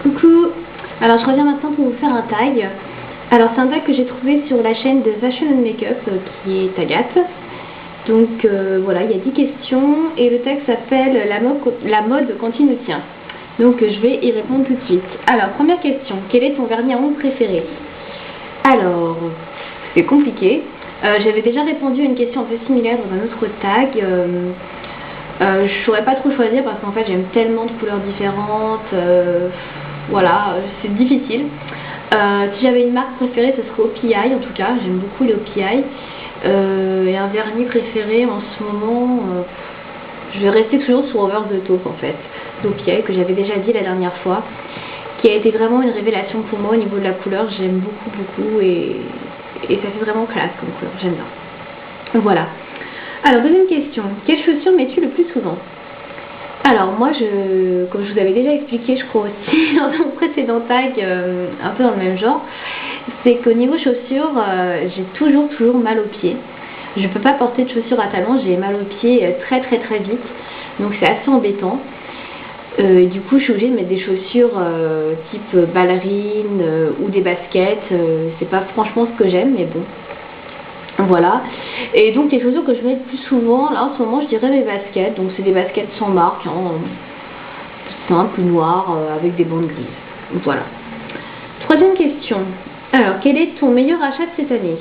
Coucou. Alors je reviens maintenant pour vous faire un tag. Alors c'est un tag que j'ai trouvé sur la chaîne de Fashion and Makeup qui est Agathe. Donc voilà, il y a 10 questions et le tag s'appelle la mode quand il nous tient. Donc je vais y répondre tout de suite. Alors première question, quel est ton vernis à ongles préféré? Alors c'est compliqué. J'avais déjà répondu à une question un peu similaire dans un autre tag. Je ne saurais pas trop choisir parce qu'en fait j'aime tellement de couleurs différentes. Voilà, c'est difficile. Si j'avais une marque préférée, ce serait OPI en tout cas. J'aime beaucoup les OPI. Et un vernis préféré en ce moment, je vais rester toujours sur Over the Top en fait. D'OPI que j'avais déjà dit la dernière fois. Qui a été vraiment une révélation pour moi au niveau de la couleur. J'aime beaucoup et ça fait vraiment classe comme couleur. J'aime bien. Voilà. Alors deuxième question. Quelles chaussures mets-tu le plus souvent? Alors moi, comme je vous avais déjà expliqué, je crois aussi dans mon précédent tag, un peu dans le même genre, c'est qu'au niveau chaussures, j'ai toujours mal aux pieds. Je ne peux pas porter de chaussures à talons, j'ai mal aux pieds très vite, donc c'est assez embêtant. Du coup, je suis obligée de mettre des chaussures type ballerine ou des baskets. C'est pas franchement ce que j'aime, mais bon. Voilà, et donc les chaussures que je mets le plus souvent, là en ce moment je dirais mes baskets, donc c'est des baskets sans marque, hein, simples, noires, avec des bandes grises. Voilà. Troisième question, alors quel est ton meilleur achat de cette année?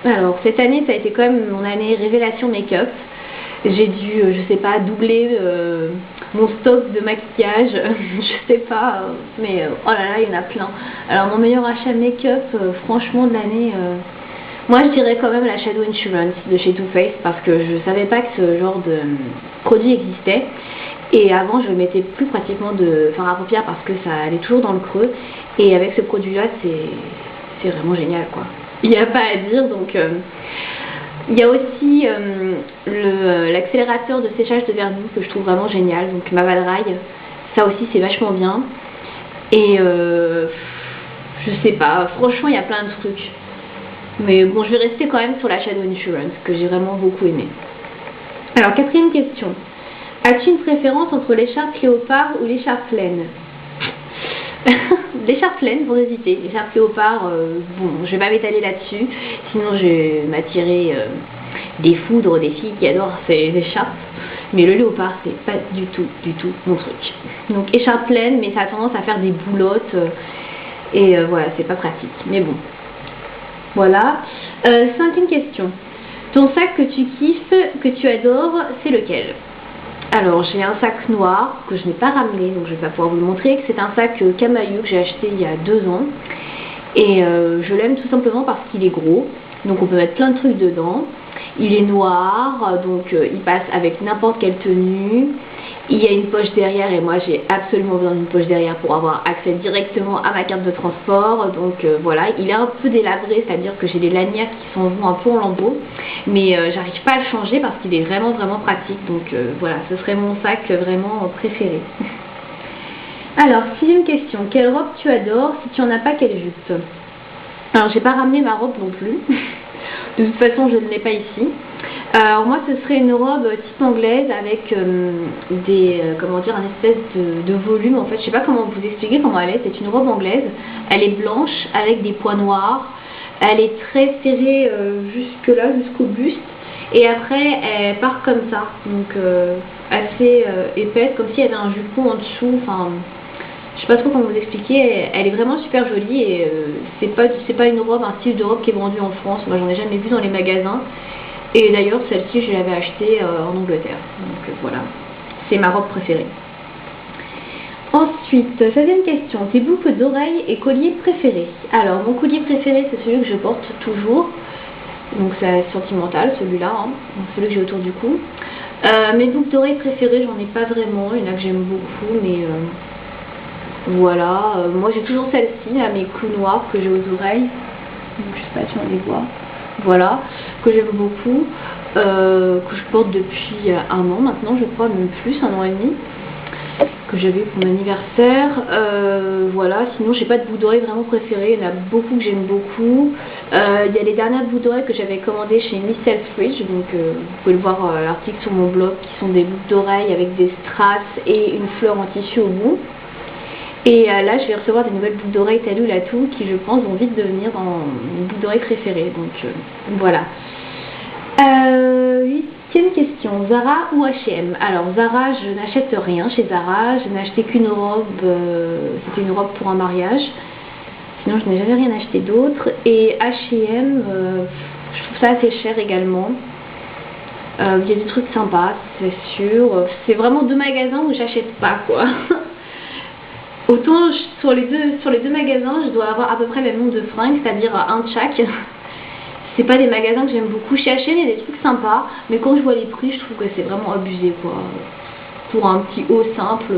Alors cette année ça a été quand même mon année révélation make-up. J'ai dû, je sais pas, doubler mon stock de maquillage, je sais pas, mais oh là là, il y en a plein. Alors mon meilleur achat make-up, franchement de l'année... moi je dirais quand même la Shadow Insurance de chez Too Faced parce que je savais pas que ce genre de produit existait et avant je mettais plus pratiquement de fard à paupières parce que ça allait toujours dans le creux et avec ce produit là c'est vraiment génial quoi. Il n'y a pas à dire donc il y a aussi l'accélérateur de séchage de vernis que je trouve vraiment génial, donc ma Valrail, ça aussi c'est vachement bien et je sais pas, franchement il y a plein de trucs. Mais bon, je vais rester quand même sur la Shadow Insurance, que j'ai vraiment beaucoup aimé. Alors, quatrième question. As-tu une préférence entre l'écharpe léopard ou l'écharpe laine? L'écharpe laine, pour hésiter. L'écharpe léopard, bon, je vais pas m'étaler là-dessus. Sinon, je vais m'attirer des foudres, des filles qui adorent ces écharpes. Mais le léopard, c'est pas du tout mon truc. Donc, écharpe laine, mais ça a tendance à faire des boulottes. Et voilà, c'est pas pratique. Mais bon. Voilà. Cinquième question. Ton sac que tu kiffes, que tu adores, c'est lequel? Alors j'ai un sac noir que je n'ai pas ramené, donc je vais pas pouvoir vous le montrer. C'est un sac Camailleux que j'ai acheté il y a 2 ans. Et je l'aime tout simplement parce qu'il est gros. Donc on peut mettre plein de trucs dedans. Il est noir, donc il passe avec n'importe quelle tenue. Il y a une poche derrière et moi j'ai absolument besoin d'une poche derrière pour avoir accès directement à ma carte de transport. Donc voilà, il est un peu délabré, c'est-à-dire que j'ai les lanières qui s'en vont un peu en lambeaux. Mais j'arrive pas à le changer parce qu'il est vraiment pratique. Donc voilà, ce serait mon sac vraiment préféré. Alors, sixième question, quelle robe tu adores? Si tu en as pas, quelle jupe? Alors j'ai pas ramené ma robe non plus. De toute façon je ne l'ai pas ici. Alors moi ce serait une robe type anglaise avec comment dire, un espèce de volume en fait. Je sais pas comment vous expliquer comment elle est. C'est une robe anglaise. Elle est blanche avec des points noirs. Elle est très serrée jusque là, jusqu'au buste. Et après elle part comme ça. Donc assez épaisse, comme s'il y avait un jupon en dessous. Enfin, je sais pas trop comment vous expliquer, elle est vraiment super jolie et c'est pas une robe, un style de robe qui est vendu en France. Moi j'en ai jamais vu dans les magasins. Et d'ailleurs celle-ci je l'avais achetée en Angleterre. Donc voilà, c'est ma robe préférée. Ensuite, 16e question, tes boucles d'oreilles et colliers préférés? Alors mon collier préféré c'est celui que je porte toujours. Donc c'est sentimental celui-là, hein. Donc celui que j'ai autour du cou. Mes boucles d'oreilles préférées, j'en ai pas vraiment, il y en a que j'aime beaucoup, mais voilà, moi j'ai toujours celle-ci, à mes clous noirs que j'ai aux oreilles. Donc, je sais pas si on les voit. Voilà, que j'aime beaucoup, que je porte depuis 1 an maintenant, je crois, même plus, 1 an et demi, que j'avais pour mon anniversaire. Voilà, sinon j'ai pas de boucles d'oreilles vraiment préférées, il y en a beaucoup que j'aime beaucoup. Il y a les dernières boucles d'oreilles que j'avais commandées chez Miss Selfridge, donc vous pouvez le voir l'article sur mon blog, qui sont des boucles d'oreilles avec des strass et une fleur en tissu au bout. Et là, je vais recevoir des nouvelles boucles d'oreilles Talou Latou qui, je pense, vont vite devenir mes boucles d'oreilles préférées. Donc voilà. 8e question, Zara ou H&M? Alors Zara, je n'achète rien chez Zara. Je n'ai acheté qu'une robe. C'était une robe pour un mariage. Sinon, je n'ai jamais rien acheté d'autre. Et H&M, je trouve ça assez cher également. Il y a des trucs sympas, c'est sûr. C'est vraiment 2 magasins où j'achète pas, quoi. Autant sur les deux magasins, je dois avoir à peu près le même nombre de fringues, c'est-à-dire un de chaque. C'est pas des magasins que j'aime beaucoup. Chez H&M, il y a des trucs sympas, mais quand je vois les prix, je trouve que c'est vraiment abusé, quoi. Pour un petit haut simple,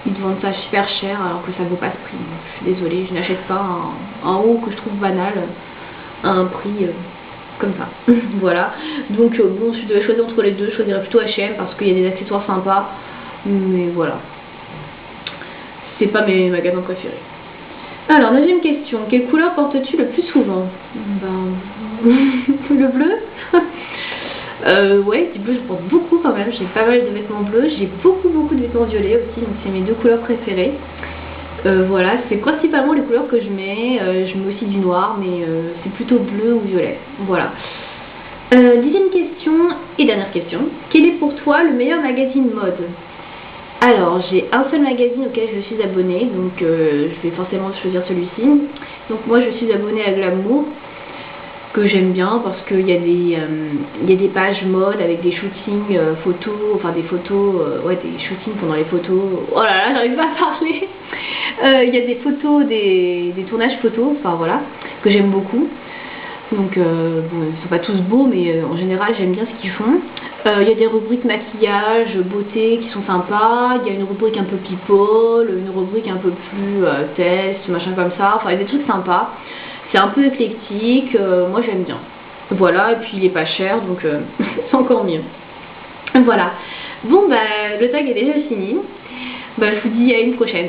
ils te vendent ça super cher alors que ça vaut pas ce prix. Je suis désolée, je n'achète pas un haut que je trouve banal à un prix comme ça. Voilà. Donc bon, si je devais choisir entre les deux, je choisirais plutôt H&M parce qu'il y a des accessoires sympas. Mais voilà. C'est pas mes magasins préférés. Alors, 9e question. Quelle couleur portes-tu le plus souvent? Le bleu. Ouais, du bleu je porte beaucoup quand même. J'ai pas mal de vêtements bleus. J'ai beaucoup de vêtements violets aussi. Donc c'est mes 2 couleurs préférées. Voilà, c'est principalement les couleurs que je mets. Je mets aussi du noir, mais c'est plutôt bleu ou violet. Voilà. 10e question et dernière question. Quel est pour toi le meilleur magazine mode? Alors, j'ai un seul magazine auquel je suis abonnée, donc je vais forcément choisir celui-ci. Donc moi je suis abonnée à Glamour, que j'aime bien parce qu'il y a des pages mode avec des shootings photos, enfin des photos, ouais, des shootings pendant les photos. Oh là là, j'arrive pas à parler. Il y a des photos, des tournages photos, enfin voilà, que j'aime beaucoup. Donc bon, ils sont pas tous beaux, mais en général j'aime bien ce qu'ils font. Il y a des rubriques maquillage, beauté qui sont sympas. Il y a une rubrique un peu people, une rubrique un peu plus test, machin comme ça. Enfin, il y a des trucs sympas. C'est un peu éclectique. Moi, j'aime bien. Voilà, et puis il est pas cher, donc c'est encore mieux. Voilà. Bon, bah, le tag est déjà fini. Bah, je vous dis à une prochaine.